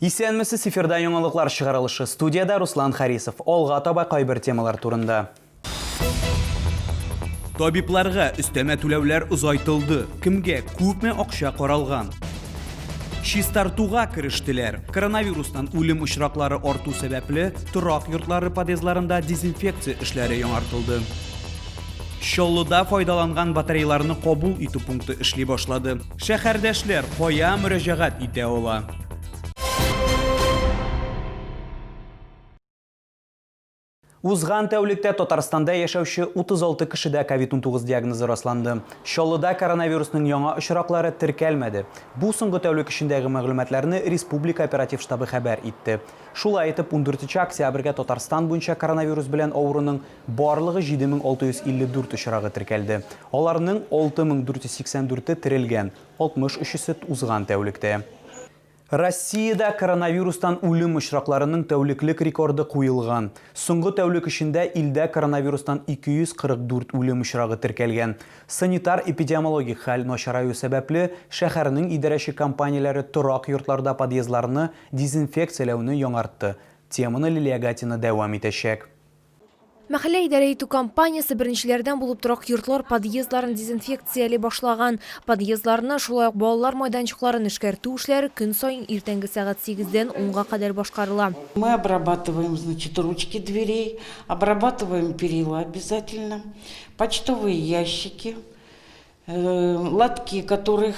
Исәнмесе сифирда яңалыклар чыгарылышы. Студияда Руслан Харисов. Олга таба кайбер темалар турында. Табибларга өстәмә түләүләр узайтылды. Кимгә күпме акча каралган? Чистартуга кирештеләр. Коронавирустан үлем очраклары арту сәбәпле торак йортлары подъездларында дезинфекция эшләре яңартылды. Чаллыда файдаланган батареяларны кабул итү пункты эшли башлады. Шәһәрдәшләр кая мөрәҗәгать итә ала? Узган тәүлектә Татарстанда яшәүче 36 кешедә COVID-19 диагнозы расланды. Чаллыда коронавирусның яңа очраклары теркәлмәде. Бу соңгы тәүлек эчендәге мәгълүматларны Республика оператив штабы хәбәр итте. Шулай итеп, 14 октябрьгә Татарстан буенча коронавирус белән авыруның барлыгы 7654 очрагы теркәлде. Аларның 6484-е терелгән, 63-се узган тәүлектә. Россиядә коронавирустан үлем очракларының тәүлеклек рекорды куелган. Соңгы тәүлек эчендә илдә коронавирустан 244 үлем очрагы теркәлгән. Санитар-эпидемиологик хәл начараю сәбәпле шәһәрнең идарәче компанияләре торак йортларда подъездларны дезинфекцияләүне яңартты. Теманы Лилия Гатина дәвам итәчәк. Мәхәллә идарә итү компаниясе беренчеләрдән булып торак йортлар подъездларын дезинфекциялый башлаган. Подъездларны шулай ук балалар майданчыкларын эшкәртү эшләре көн саен иртәнге сәгать 8-дән 10-га кадәр башкарыла. Мы обрабатываем, ручки дверей, обрабатываем перила обязательно, почтовые ящики, лотки, которых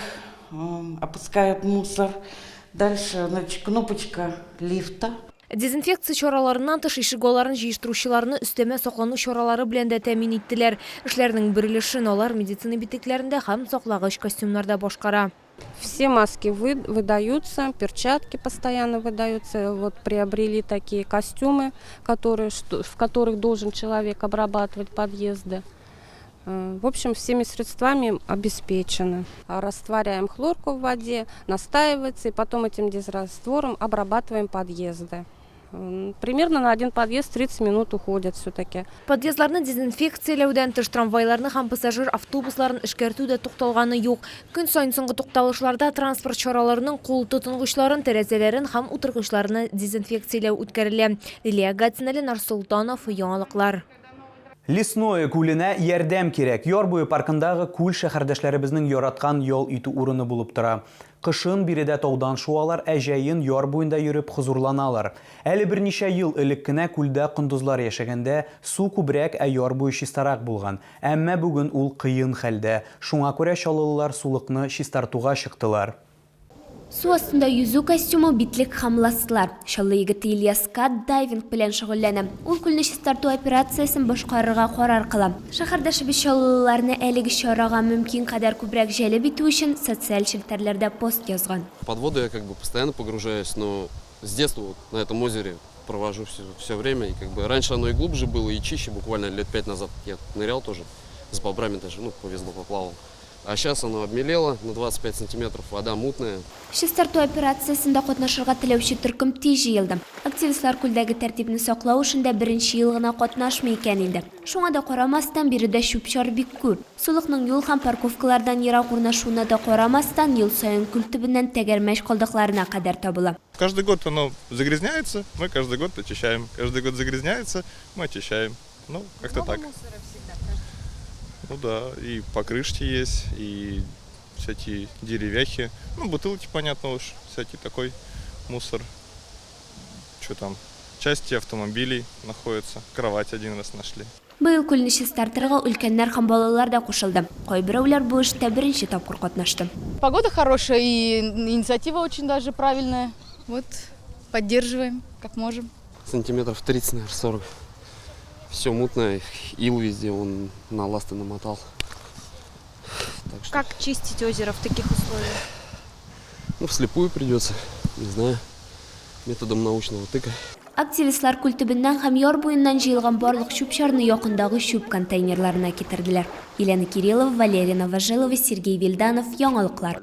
опускают мусор. Дальше, кнопочка лифта. Дезинфекция чараларынан тыш ишегалларын җыештыручыларны өстәмә саклану чаралары белән дә тәэмин иттеләр. Эшләрнең берилешен алар медицина битекләрендә һәм саклагыч костюмнарда башкара. Все маски выдаются, перчатки постоянно выдаются. Вот приобрели такие костюмы, в которых должен человек обрабатывать подъезды. В общем, всеми средствами обеспечены. Растворяем хлорку в воде, настаивается, и потом этим дезраствором обрабатываем подъезды. Примерно на один подъезд 30 минут уходят все-таки. Подъездларны дезинфекцияләүдән тыш трамвайларны һәм пассажир автобусларын эшкәртү дә тукталганы юк. Көн саен соңгы тукталышларда транспорт чараларының кул тотынгычларын, тәрәзәләрен һәм утыргычларны дезинфекцияләү үткәрелә. Лилия Гатина, Нарсултанов, яңалыклар. Лесное күленә ярдәм кирәк. Яр буе паркындагы күл шәһәрдәшләребезнең яраткан ял итү урыны булып тора. Кышын биредә таудан шуалар, әҗәен яр буенда йөреп хузурланалар. Әле берничә ел элек кенә күлдә кондузлар яшәгәндә су күбрәк, яр буе чистарак булган. Әмма бүген ул кыен хәлдә. Шуңа күрә чаллылар сулыкны чистартуга чыктылар. Су астында yüзү костюмы битлек һәм ластлар. Чаллы егете Ильяс дайвинг белән шөгыльләнә. Ул күлне чистарту операциясын башкарырга карар кыла. Шәһәрдәшебез чаллыларны әлеге чарага мөмкин кадәр күбрәк җәлеп итү өчен социаль челтәрләрдә пост язган. Под воду я постоянно погружаюсь, но с детства на этом озере провожу все время. И раньше оно и глубже было, и чище. Буквально лет 5 назад я нырял тоже с бобрами, даже повезло, поплавал. А сейчас оно обмелело на 25 сантиметров, вода мутная. Чистарту операциясында катнашырга теләүче төркем тиз җыелды. Активистлар күлдәге тәртипне саклау өчен дә беренче ел гына катнашмый икән инде. Шуңа да карамастан биредә чүп-чар бик күп. Сулыкның юл һәм парковкалардан ерак урнашуына да карамастан ел саен күл төбеннән тәгәрмәч калдыкларына кадәр табыла. Каждый год оно загрязняется, мы каждый год очищаем. Каждый год загрязняется, мы очищаем. Как-то так. Да, и покрышки есть, и всякие деревяхи. Бутылки, понятно уж, всякий такой мусор. Что там? Части автомобилей находятся. Кровать один раз нашли. Быел күлне чистартырга өлкәннәр һәм балалар да кушылды. Кайберәүләр бу эштә беренче тапкыр катнашты. Погода хорошая и инициатива очень даже правильная. Вот, поддерживаем, как можем. Сантиметров 30, наверное, 40. Все мутное, ил везде, он на ласты намотал. Как чистить озеро в таких условиях? Вслепую придется, не знаю, методом научного тыка. Активистлар күл төбеннән һәм яр буеннан җыелган барлык чүп-чарны якындагы чүп контейнерларына китерделәр. Елена Кириллова, Валерия Новожилова, Сергей Вильданов, яңалыклар.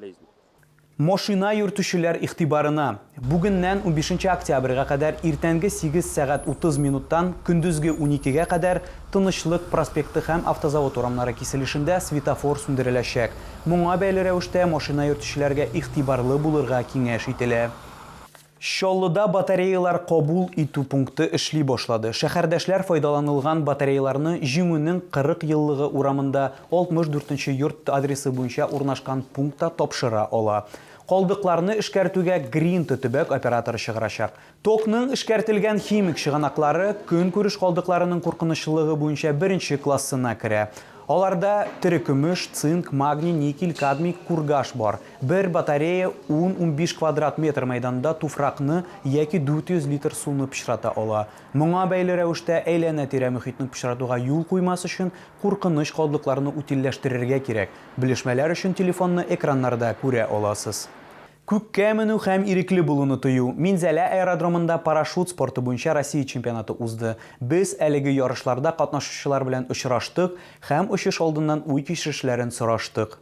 Машина йөртүчеләр игътибарына. Бүгеннән 15 октябрьгә кадәр иртәнге 8 сәгать 30 минуттан көндезге 12гә кадәр Тынычлык проспекты һәм автозавод урамнары киселешендә светофор сүндереләчәк. Моңа бәйле рәвештә машина йөртүчеләргә игътибарлы булырга киңәш ителә. Шоллыда батареялар кабул итү пункты эшли башлады. Шәһәрдәшләр файдаланылган батареяларны җиңүнең 40 еллыгы урамында 64-нче йорт адресы буенча урнашкан пунктта тапшыра ала. Калдыкларны эшкәртүгә Green төбәк операторы чыгарачак. Токның эшкәртелгән химик чыганаклары көнкүреш калдыкларының куркынычлыгы буенча 1-нче классына керә. Аларда терекөмеш, цинк, магний, никель, кадмий, кургаш бар. Бер батарея 10-15 квадрат метр мәйданда туфракны яки 400 литр суны пычрата ала. Моңа бәйле рәвештә әйләнә-тирә мөхитне пычратуга юл куймас өчен куркыныч калдыкларны утилләштерергә кирәк. Белешмәләр өчен телефонны экраннарда күрә аласыз. Күккә менү һәм ирекле булуны тою. Минзәлә аэродромында парашют спорты буенча Россия чемпионаты узды. Без әлеге ярышларда катнашучылар белән очраштык һәм очыш алдыннан уй кичерешләрен сораштык.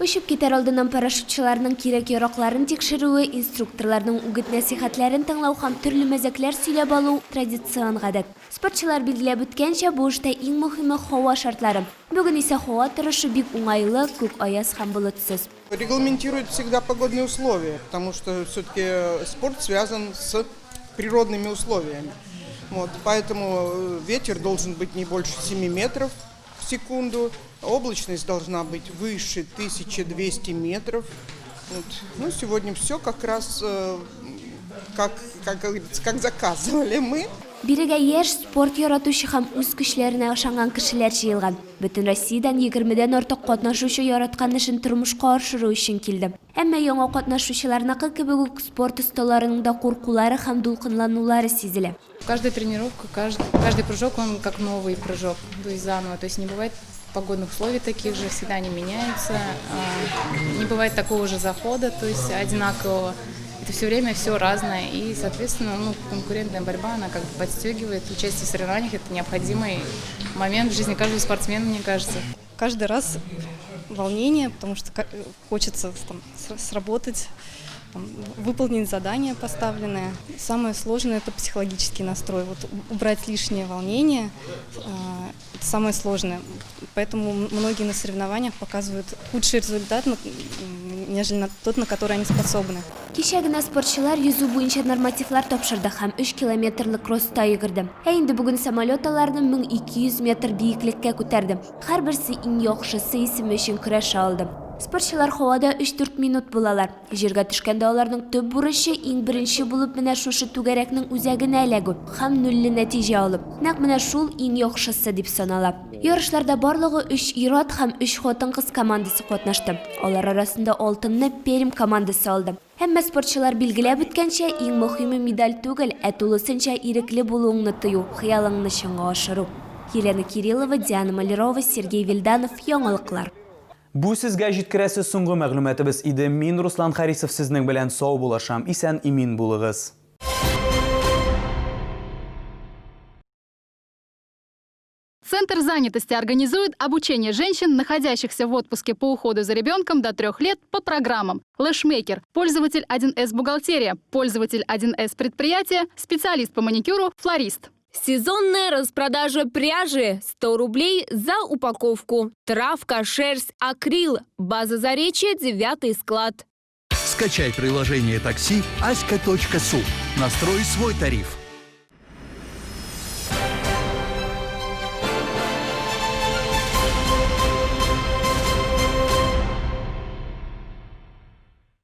Ұшып кетер алдынан парашютчыларның кирәк яракларын тикшерүе, инструкторларның үгет-нәсихәтләрен тыңлау һәм төрле мәзәкләр сөйләп алу традицион гадәт. Спортчылар билгеләп үткәнчә, бу эштә иң мөһиме һава шартлары. Бүген исә һава торышы бик уңайлы, күк аяз һәм болытсыз. Регламентирует всегда погодные условия, потому что все-таки спорт связан с природными условиями. Вот, поэтому ветер должен быть не больше 7 метров в секунду, облачность должна быть выше 1200 метров. Вот. Ну, сегодня все как раз как заказывали мы. Бирегә яшь спорт яратучы һәм үз көчләренә ышанган кешеләр җыелган. Бөтен Россиядән 20дән артык катнашучы яраткан эшен тормышка ашыру өчен килде. Әмма яңа катнашучыларныкы кебек үк спорт осталарының да куркулары һәм дулкынланулары сизелә. Каждая тренировка, каждый прыжок, он как новый прыжок, то есть заново. То есть не бывает погодных условий таких же, всегда они меняются. Не бывает такого же захода, то есть одинакового. Это все время все разное, и, соответственно, конкурентная борьба, она как бы подстегивает. Участие в соревнованиях – это необходимый момент в жизни каждого спортсмена, мне кажется. Каждый раз волнение, потому что хочется там сработать, выполнить задание поставленное. Самое сложное – это психологический настрой. Вот убрать лишнее волнение – это самое сложное. Поэтому многие на соревнованиях показывают худший результат, нежели на тот, на который они способны. Кичәгенә спортчылар йөзү буенча нормативлар тапшырды һәм 3 километрлык кросста йөгерде. Ә инде бүген самолетларны 1200 метр биеклеккә күтәрде. Һәрберсе иң яхшысы исеме өчен көрәшә алды. Спортчылар һавада 3-4 минут булалар. Җиргә төшкәндә аларның төп бурычы иң беренче булып менә шушы түгәрәкнең үзәгенә эләгү һәм нуллы нәтиҗә алып. Нәкъ менә шул иң яхшысы дип санала. Ярышларда барлыгы 3 ир-ат һәм 3 хатын-кыз командасы катнашты. Алар арасында алтынны Пермь командасы алды. Һәммә спортчылар билгеләп үткәнчә, иң мөһиме медаль түгел, ә тулысынча ирекле булуыңны тою, хыялыңны чынга ашыру. Елена Кириллова, Диана Малярова, Сергей Вильданов, Яңалыклар. Бу сезгә җиткерәсе соңгы мәгълүматыбыз иде. Мин Руслан Харисов сезнең белән сау булашам. Исән имин булыгыз. Центр занятости организует обучение женщин, находящихся в отпуске по уходу за ребенком до 3 лет по программам «Лэшмейкер», пользователь 1С бухгалтерия, пользователь 1С предприятия, специалист по маникюру, флорист. Сезонная распродажа пряжи. 100 рублей за упаковку. Травка, шерсть, акрил. База Заречья, 9-й склад. Скачай приложение такси aska.su. Настрой свой тариф.